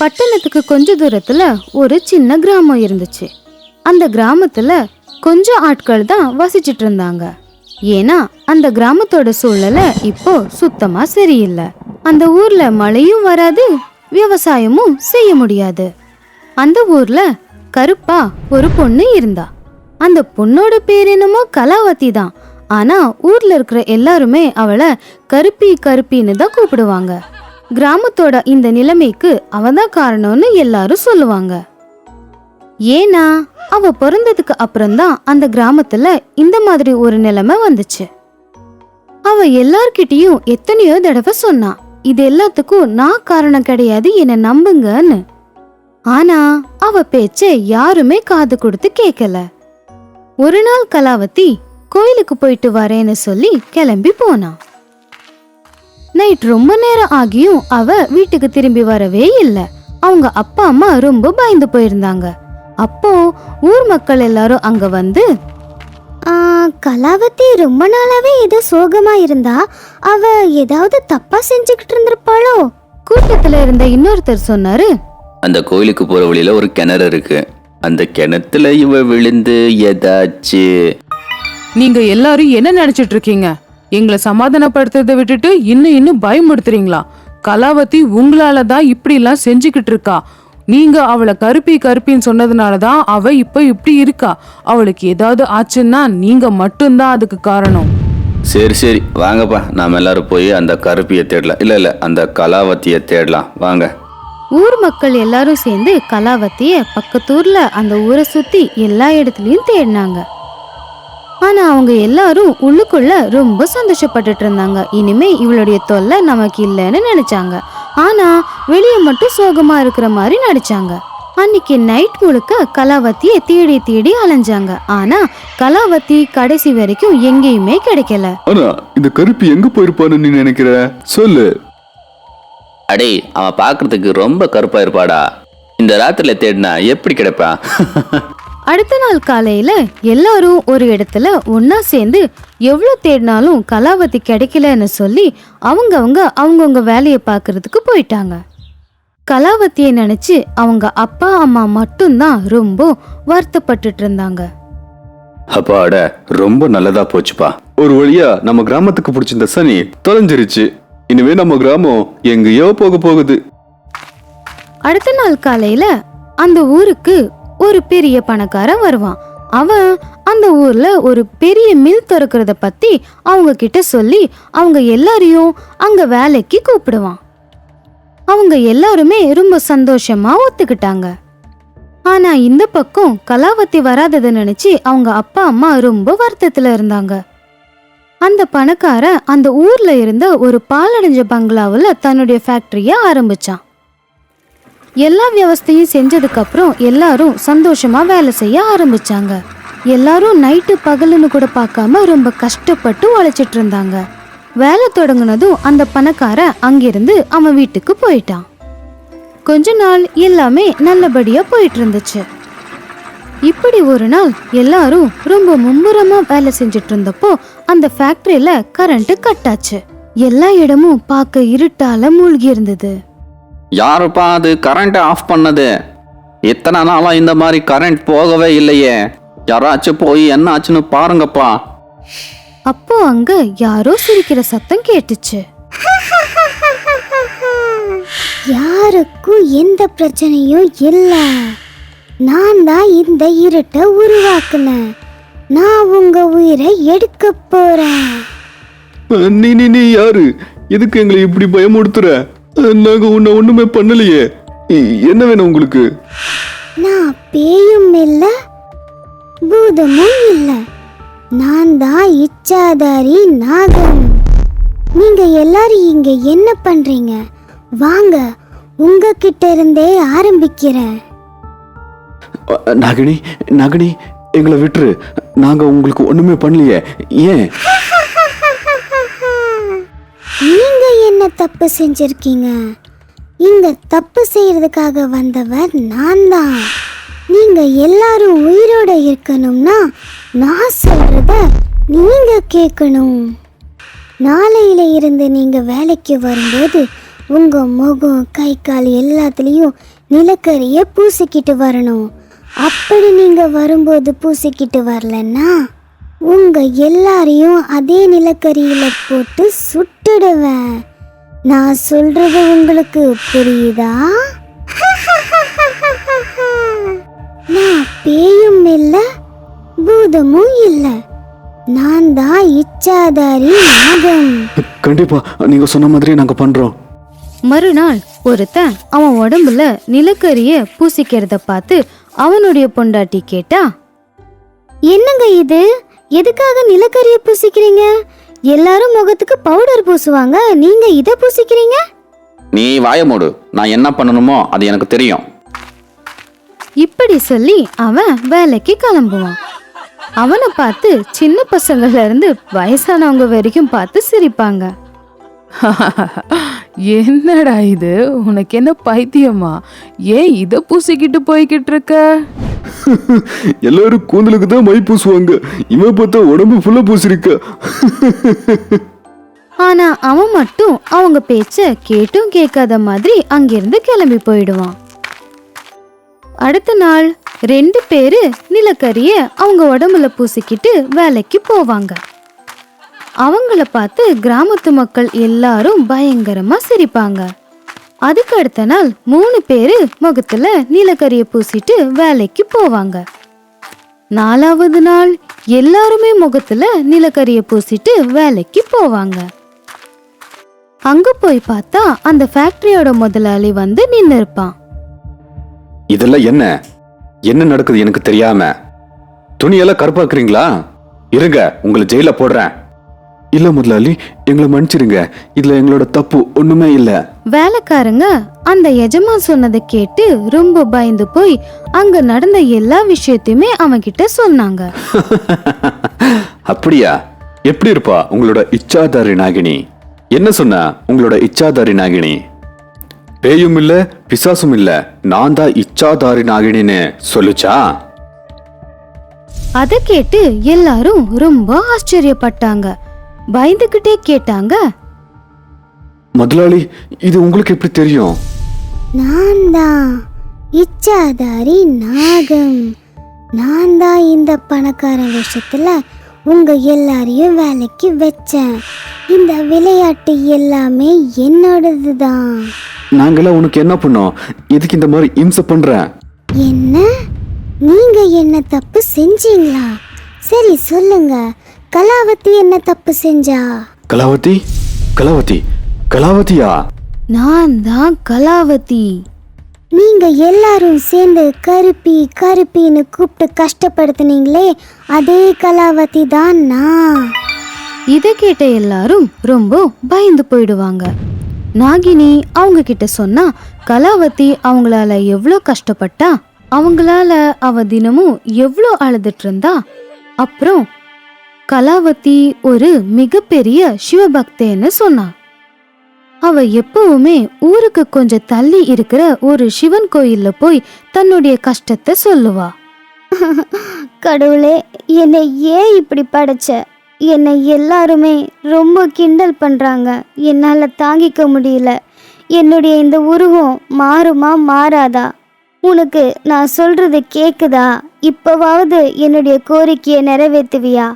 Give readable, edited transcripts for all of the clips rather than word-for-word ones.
பட்டணத்துக்கு கொஞ்ச தூரத்துல ஒரு சின்ன கிராமம் இருந்துச்சு. அந்த கிராமத்துல கொஞ்சம் ஆட்கள் தான் வசிச்சிட்டு இருந்தாங்க. ஏன்னா அந்த கிராமத்தோட சூழ்நிலை இப்போ சுத்தமா சரியில்லை. அந்த ஊர்ல மழையும் வராது, விவசாயமும் செய்ய முடியாது. அந்த ஊர்ல கருப்பா ஒரு பொண்ணு இருந்தா. அந்த பொண்ணோட பேர் என்னமோ கலாவதி தான். ஆனா ஊர்ல இருக்கிற எல்லாருமே அவளை கருப்பி கருப்பின்னு தான் கூப்பிடுவாங்க. கிராமத்தோட இந்த நிலைமைக்கு அவதான் காரணம்னு எல்லாரும் சொல்லுவாங்க. ஏன்னா அவ பிறந்ததுக்கு அப்புறம்தான் அந்த கிராமத்துல இந்த மாதிரி ஒரு நிலைமை வந்துச்சு. அவ எல்லார்கிட்டயும் எத்தனையோ தடவை சொன்னா, இது எல்லாத்துக்கும் நான் காரணம் கிடையாது, என்ன நம்புங்கன்னு. ஆனா அவ பேச்சை யாருமே காது கொடுத்து கேட்கல. ஒரு நாள் கலாவதி கோயிலுக்கு போயிட்டு வரேன்னு சொல்லி கிளம்பி போனா. நைட் ரொம்ப நேரம் ஆகியும் அவ வீட்டுக்கு திரும்பி வரவே இல்லை. அவங்க அப்பா அம்மா ரொம்ப பயந்து போயிருந்தாங்க. அப்போ ஊர் மக்கள் எல்லாரும் அங்க வந்து, கலாவதி ரொம்ப நாளாவே ஏதோ சோகமா இருந்தா, அவ ஏதாவது தப்பா செஞ்சுக்கிட்டு இருந்திருப்பாளோ? கூட்டத்துல இருந்த இன்னொருத்தர் சொன்னாரு, அந்த கோயிலுக்கு போற வழியில ஒரு கிணறு இருக்கு, அந்த கிணத்துல இவ விழுந்து ஏதாச்சு. நீங்க எல்லாரும் என்ன நினைச்சிட்டு இருக்கீங்க? எங்களை சமாதானப்படுத்துறதை விட்டுட்டு இன்னும் பயமுடுத்துறீங்களா? கலாவதி உங்களால தான் இப்படி எல்லாம் செஞ்சுக்கிட்டு இருக்கா. நீங்க அவளை கருப்பின்னு சொன்னதுனாலதான் அவ இப்ப இப்படி இருக்கா. அவளுக்கு ஏதாவது ஆச்சுன்னா நீங்க மட்டும்தான் அதுக்கு காரணம். சரி வாங்கப்பா, நாம எல்லாரும் போய் அந்த கருப்பியை தேடலாம். இல்ல அந்த கலாவதியை தேடலாம் வாங்க. ஊர் மக்கள் எல்லாரும் சேர்ந்து கலாவதிய பக்கத்தூர்ல அந்த ஊரை சுத்தி எல்லா இடத்துலயும் தேடினாங்க. ஆனா அவங்க எல்லாரும் உள்ளுக்குள்ள ரொம்ப சந்தோஷப்பட்டுட்டு இருந்தாங்க. இனிமே இவளுடைய தொல்லை நமக்கு இல்லைன்னு நினைச்சாங்க. ஆனா வெளியே மட்டும் சோகமா இருக்கிற மாதிரி நடிச்சாங்க. அன்னைக்கு நைட் முழுக்க கலாவதியை தேடி அலைஞ்சாங்க. ஆனா கலாவதி கடைசி வரைக்கும் எங்கேயுமே கிடைக்கல. ஆனா இந்த கருப்பி எங்க போயிருப்பான்னு நீ நினைக்கிற? சொல்லு. அடே, அவன் பாக்குறதுக்கு ரொம்ப கருப்பா இருப்பாடா. இந்த ராத்திரில தேடினா எப்படி கிடைப்பா? அடுத்த நாள் காலையில எல்லாரும் ஒரு இடத்துல ஒன்னா சேர்ந்து எவ்வளவு தேடினாலும் கலாவதி கிடைக்கலன்னு சொல்லி அவங்கவுங்க வேலையை பார்க்கறதுக்கு போயிட்டாங்க. கலாவதியை நினைச்சு அவங்க அப்பா அம்மா மட்டும்தான் ரொம்ப வருத்தப்பட்டுட்டு இருந்தாங்க. அப்பாட, ரொம்ப நல்லதா போச்சுப்பா. ஒரு வழியா நம்ம கிராமத்துக்கு பிடிச்சிருந்த சனி தொலைஞ்சிருச்சு. இனிமே நம்ம கிராமம் எங்கேயோ போக போகுது. அடுத்த நாள் காலையில அந்த ஊருக்கு ஒரு பெரிய பணக்காரன் வருவான். அவன் அந்த ஊர்ல ஒரு பெரிய மில் திறக்கிறத பத்தி அவங்க கிட்ட சொல்லி அவங்க எல்லாரையும் அங்க வேலைக்கு கூப்பிடுவான். அவங்க எல்லாருமே ரொம்ப சந்தோஷமா ஒத்துக்கிட்டாங்க. ஆனா இந்த பக்கம் கலாவதி வராததை நினைச்சு அவங்க அப்பா அம்மா ரொம்ப வருத்தத்துல இருந்தாங்க. அந்த பணக்காரன் அந்த ஊர்ல இருந்த ஒரு பாலடைஞ்ச பங்களாவுல தன்னுடைய ஃபேக்டரிய ஆரம்பிச்சான். எல்லா வியவஸ்தையும் செஞ்சதுக்கு அப்புறம் எல்லாரும் சந்தோஷமா வேலை செய்ய ஆரம்பிச்சாங்க. எல்லாரும் நைட்டு பகலுன்னு கூட பார்க்காம ரொம்ப கஷ்டப்பட்டு உழைச்சிட்டு இருந்தாங்க. வேலை தொடங்குனதும் அந்த பணக்காரன் அங்கிருந்து அவன் வீட்டுக்கு போயிட்டான். கொஞ்ச நாள் எல்லாமே நல்லபடியா போயிட்டு இருந்துச்சு. இப்படி ஒரு நாள் எல்லாரும் ரொம்ப மும்முரமா வேலை செஞ்சுட்டு இருந்தப்போ அந்த ஃபேக்டரியில கரண்ட் கட் ஆச்சு. எல்லா இடமும் பார்க்க இருட்டால மூழ்கி இருந்தது. யாருப்பா அது கரண்ட் ஆஃப் பண்ணது? எத்தனை நாளா இந்த மாதிரி கரண்ட் போகவே இல்லையே. யாராச்சும் போய் என்ன ஆச்சுன்னு பாருங்கப்பா. அப்போ அங்க யாரோ சிரிக்கிற சத்தம் கேட்டுச்சு. யாருக்கும் எந்த பிரச்சனையும் இல்ல, நான் தான் இந்த இருட்டை உருவாக்குனேன். நான் உங்க உயிரை எடுக்க போறேன். நீ யாரு? எதுக்கு எங்களை இப்படி பயமுடுத்துற? நாங்க உன்னை ஒண்ணுமே பண்ணலையே. என்ன வேணும் உங்களுக்கு? நான் பேயும் இல்ல, பூதமும் இல்ல. நான் தான் இச்சாதாரி நாகம். நீங்க எல்லாரும் இங்க என்ன பண்றீங்க? வாங்க, உங்ககிட்ட இருந்தே ஆரம்பிக்கிறேன். நாகினி, எங்களை விட்டுரு. நாங்க உங்களுக்கு ஒண்ணுமே பண்ணலையே. ஏன்? நீங்க என்ன தப்பு செஞ்சிருக்கீங்க? இங்க தப்பு செய்யறதுக்காக வந்தவர் நான் தான். நீங்க எல்லாரும் உயிரோட இருக்கணும்னா நான் சொல்றத நீங்க கேட்கணும். நாளையில இருந்து நீங்க வேலைக்கு வரும்போது உங்க முகம், கை, கால் எல்லாத்துலயும் நிலக்கரிய பூசிக்கிட்டு வரணும். அப்படி நீங்க வரும்போது பூசிக்கிட்டு வரலன்னா உங்க எல்லாரையும் அதே நிலக்கரியில போட்டு சுட்டுடுவேன். நான் சொல்றது உங்களுக்கு புரியுதா? நான் பேயும் இல்ல, பூதமும் இல்ல. நான் தான் இச்சாதாரி நாகம். கண்டிப்பா நீங்க சொன்ன மாதிரி நாங்க பண்றோம். மறுநாள் ஒருத்தன் அவன் உடம்புல நிலக்கரிய பூசிக்கிறத பார்த்து அவனுடைய பொண்டாட்டி கேட்டா, என்னங்க இது? எதுக்காக நிலக்கரிய பூசிக்கிறீங்க? எல்லாரும் முகத்துக்கு பவுடர் பூசுவாங்க, நீங்க இத பூசிக்கிறீங்க? நீ வாய மூடு. நான் என்ன பண்ணணுமோ அது எனக்கு தெரியும். இப்படி சொல்லி அவன் வேலைக்கு கிளம்புவான். அவனை பார்த்து சின்ன பசங்கள்ல இருந்து வயசானவங்க வரைக்கும் பார்த்து சிரிப்பாங்க. என்னடா இது, உனக்கு என்ன பைத்தியமா? ஏன் இத பூசிக்கிட்டு போய்கிட்டு இருக்க? எல்லாரும் கூந்தலுக்கு தான் மை பூசுவாங்க, இவன் பார்த்தா உடம்பு ஃபுல்லா பூசிருக்க. ஆனா அவன் மட்டும் அவங்க பேச்ச கேட்டும் கேட்காத மாதிரி அங்கிருந்து கிளம்பி போயிடுவான். அடுத்த நாள் 2 பேரு நிலக்கரிய அவங்க உடம்புல பூசிக்கிட்டு வேலைக்கு போவாங்க. அவங்கள பார்த்து கிராமத்து மக்கள் எல்லாரும் பயங்கரமா சிரிப்பாங்க. அதுக்கு அடுத்த நாள் 3 பேரு முகத்துல நிலக்கரிய பூசிட்டு வேலைக்கு போவாங்க. 4வது நாள் எல்லாருமே முகத்துல நிலக்கரிய பூசிட்டு வேலைக்கு போவாங்க. அங்க போய் பார்த்தா அந்த ஃபேக்டரியோட முதலாளி வந்து நின்னு இருப்பான். இதெல்லாம் என்ன என்ன நடக்குது எனக்கு தெரியாம? துணியெல்லாம் கருப்பாக்குறீங்களா? இருங்க, உங்களை ஜெயில போடுறேன். இல்ல முதலாளி, எங்களை மன்னிச்சிருங்க, இதுல எங்களோட தப்பு ஒண்ணுமே இல்ல. வேலைக்காரங்க அந்த எஜமான் சொன்னதை கேட்டு ரொம்ப பயந்து போய் அங்க நடந்த எல்லா விஷயத்தையுமே அவன்கிட்ட சொன்னாங்க. அப்படியா? எப்படி இருப்பா உங்களோட இச்சாதாரி நாகினி? என்ன சொன்ன உங்களோட இச்சாதாரி நாகினி? பேயும் இல்ல, பிசாசும் இல்ல, நான் தான் இச்சாதாரி நாகினின்னு சொல்லுச்சா? அதை கேட்டு எல்லாரும் ரொம்ப ஆச்சரியப்பட்டாங்க. பயந்துகிட்டே கேட்டாங்க, முதலாளி இது உங்களுக்கு எப்படி தெரியும்? நான் தான் இச்சாதாரி நாகம். நான் தான் இந்த பணக்கார விஷயத்துல உங்க எல்லாரையும் வேலைக்கு வச்சேன். இந்த விளையாட்டு எல்லாமே என்னோடது தான். நாங்கெல்லாம் உனக்கு என்ன பண்ணோம்? எதுக்கு இந்த மாதிரி இம்சை பண்ற? என்ன? நீங்க என்ன தப்பு செஞ்சீங்களா? சரி சொல்லுங்க, கலாவதி என்ன தப்பு செஞ்சா? கலாவதி? கலாவதி? கலாவதியா? நான் தான் கலாவதி. நீங்க எல்லாரும் சேர்ந்து கருப்பி கருப்பின்னு கூப்பிட்டு கஷ்டப்படுத்துனீங்களே, அதே கலாவதி தான் நான். இதை கேட்ட எல்லாரும் ரொம்ப பயந்து போயிடுவாங்க. நாகினி அவங்க கிட்ட சொன்னா கலாவதி அவங்களால எவ்வளோ கஷ்டப்பட்டா, அவங்களால அவ தினமும் எவ்வளோ அழுதுட்டு இருந்தா. அப்புறம் கலாவதி ஒரு மிகப்பெரிய சிவபக்தேன்னு சொன்னா. அவ எப்பவுமே ஊருக்கு கொஞ்சம் தள்ளி இருக்கிற ஒரு சிவன் கோயில்ல போய் தன்னுடைய கஷ்டத்தை சொல்லுவா. கடவுளே, என்னை ஏன் இப்படி படைச்ச? என்னை எல்லாருமே ரொம்ப கிண்டல் பண்றாங்க, என்னால தாங்கிக்க முடியல. என்னுடைய இந்த உருவம் மாறுமா மாறாதா? உனக்கு நான் சொல்றது கேக்குதா? இப்பவாவது என்னுடைய கோரிக்கையை நிறைவேற்றுவியா?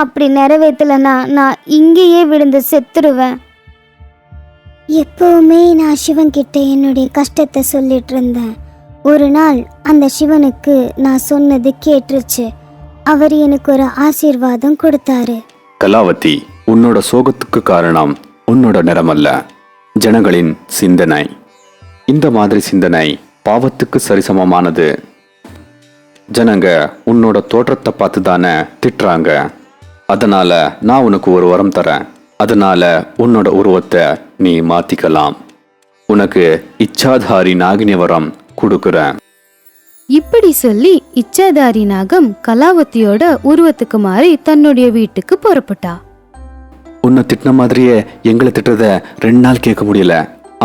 அப்படி நிறைவேற்றலனா நான் இங்கேயே விழுந்து செத்துருவேன். எப்பவுமே நான் சிவன் கிட்ட என்னுடைய கஷ்டத்தை சொல்லிட்டு இருந்தேன். ஒரு நாள் அந்த சிவனுக்கு நான் சொன்னது கேட்டுருச்சு. அவர் எனக்கு ஒரு ஆசீர்வாதம் கொடுத்தாரு. கலாவதி, உன்னோட சோகத்துக்கு காரணம் உன்னோட நிறமல்ல, ஜனங்களின் சிந்தனை. இந்த மாதிரி சிந்தனை பாவத்துக்கு சரிசமமானது. ஜனங்க உன்னோட தோற்றத்தை பார்த்து தானே திட்டுறாங்க. அதனால நான் உனக்கு ஒரு வரம் தரேன். அதனால உன்னோட உருவத்தை நீ மாத்திக்கலாம். உனக்கு இச்சாதாரி நாகினி வரம் கொடுக்குறேன். இப்படி சொல்லி இச்சாதாரி நாகம் கலாவதியோட உருவத்துக்கு மாறி தன்னுடைய வீட்டுக்கு புறப்பட்டா. உன்னை திட்டின மாதிரியே எங்களை திட்டுறத 2 நாள் கேட்க முடியல.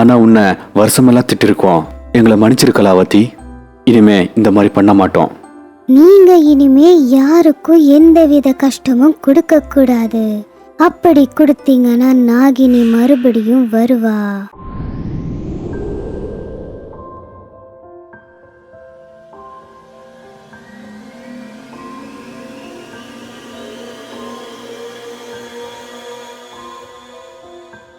ஆனா உன்னை வருஷமெல்லாம் திட்டிருக்கோம். எங்களை மன்னிச்சிரு கலாவதி. இனிமே இந்த மாதிரி பண்ண மாட்டோம். நீங்க இனிமே யாருக்கும் எந்தவித கஷ்டமும் கொடுக்க கூடாது. அப்படி கொடுத்தீங்கன்னா நாகினி மறுபடியும் வருவா.